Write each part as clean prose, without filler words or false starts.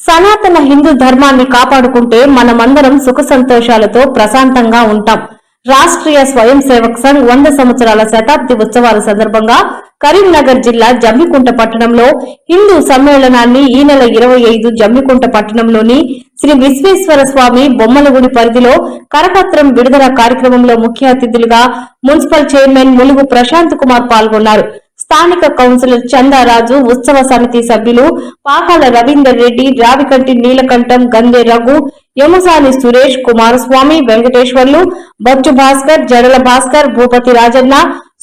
సనాతన హిందూ ధర్మాన్ని కాపాడుకుంటే మనమందరం సుఖ సంతోషాలతో ప్రశాంతంగా ఉంటాం. రాష్ట్రీయ స్వయం సేవక్ సంఘ్ 100 సంవత్సరాల శతాబ్ది ఉత్సవాల సందర్భంగా కరీంనగర్ జిల్లా జమ్మికుంట పట్టణంలో హిందూ సమ్మేళనాన్ని ఈ నెల 25 జమ్మికుంట పట్టణంలోని శ్రీ విశ్వేశ్వర స్వామి బొమ్మలగుడి పరిధిలో కరపత్రం విడుదల కార్యక్రమంలో ముఖ్య అతిథులుగా మున్సిపల్ చైర్మన్ ములుగు ప్రశాంత్ కుమార్ పాల్గొన్నారు. స్థానిక కౌన్సిలర్ చందారాజు, ఉత్సవ సమితి సభ్యులు పాకాల రవీందర్ రెడ్డి, రావికంటి నీలకంఠం, గందే రఘు, యముసాని సురేష్, కుమారస్వామి, వెంకటేశ్వర్లు, బచ్చు భాస్కర్, జడల భాస్కర్, భూపతి రాజన్న,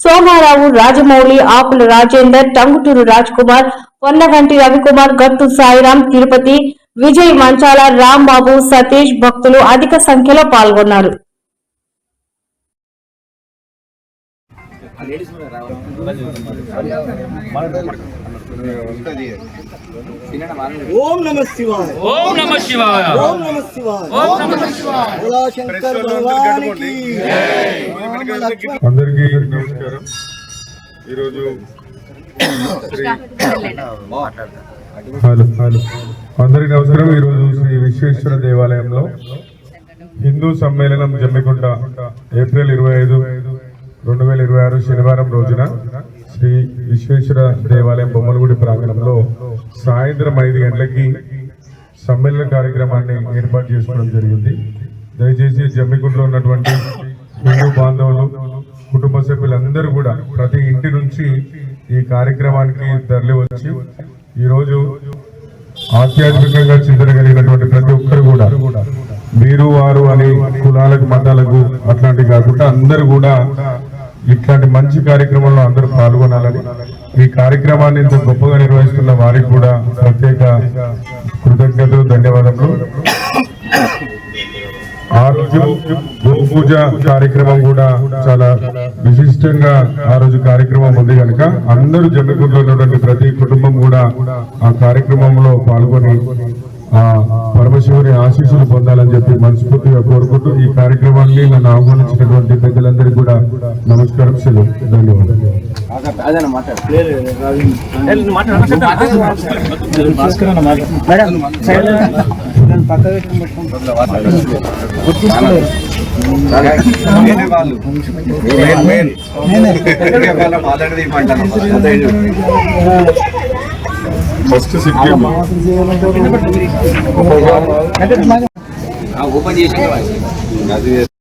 సోమారావు, రాజమౌళి, ఆకుల రాజేందర్, టంగుటూరు రాజ్ కుమార్, పొన్నగంటి రవికుమార్, గట్టు సాయిరాం, తిరుపతి, విజయ్ మంచాల, రాంబాబు, సతీష్, భక్తులు అధిక సంఖ్యలో పాల్గొన్నారు. ఓం నమః శివాయ, ఓం నమః శివాయ, ఓం నమః శివాయ, ఓం నమః శివాయ. బోలా శంకర్ భగవానికి అందరికీ నమస్కారం. ఈరోజు అందరికీ నమస్కారం. ఈరోజు శ్రీ విశ్వేశ్వర దేవాలయంలో హిందూ సమ్మేళనం జమ్మికుంట ఏప్రిల్ 25, 2026 శనివారం రోజున శ్రీ విశ్వేశ్వర దేవాలయం బొమ్మలగుడి ప్రాంగణంలో సాయంత్రం 5 గంటలకి సమ్మేళన కార్యక్రమాన్ని ఏర్పాటు చేసుకోవడం జరిగింది. దయచేసి జమ్మికుంటలో ఉన్నటువంటి హిందూ బాంధవులు, కుటుంబ సభ్యులందరూ కూడా ప్రతి ఇంటి నుంచి ఈ కార్యక్రమానికి తరలి వచ్చి ఈరోజు ఆధ్యాత్మికంగా చింతన కలిగినటువంటి ప్రతి ఒక్కరు కూడా వీరు వారు అని కులాలకు మతాలకు అట్లాంటివి కాకుండా అందరూ కూడా ఇట్లాంటి మంచి కార్యక్రమంలో అందరూ పాల్గొనాలని, ఈ కార్యక్రమాన్ని ఇంత గొప్పగా నిర్వహిస్తున్న వారికి కూడా ప్రత్యేక కృతజ్ఞతలు, ధన్యవాదములు. ఆ రోజు గోపూజ కార్యక్రమం కూడా చాలా విశిష్టంగా ఆ రోజు కార్యక్రమం ఉంది కనుక అందరూ జమ్మికుంటలో ఉన్నటువంటి ప్రతి కుటుంబం కూడా ఆ కార్యక్రమంలో పాల్గొని ఆ పరమశివుని ఆశీస్సులు పొందాలని చెప్పి మనస్ఫూర్తిగా కోరుకుంటూ ఈ కార్యక్రమాన్ని నన్ను ఆహ్వానించినటువంటి పెద్దలందరికీ కూడా నమస్కారం, సెలవు, ధన్యవాదాలు. ఫస్ట్ ఓపెన్ చేసి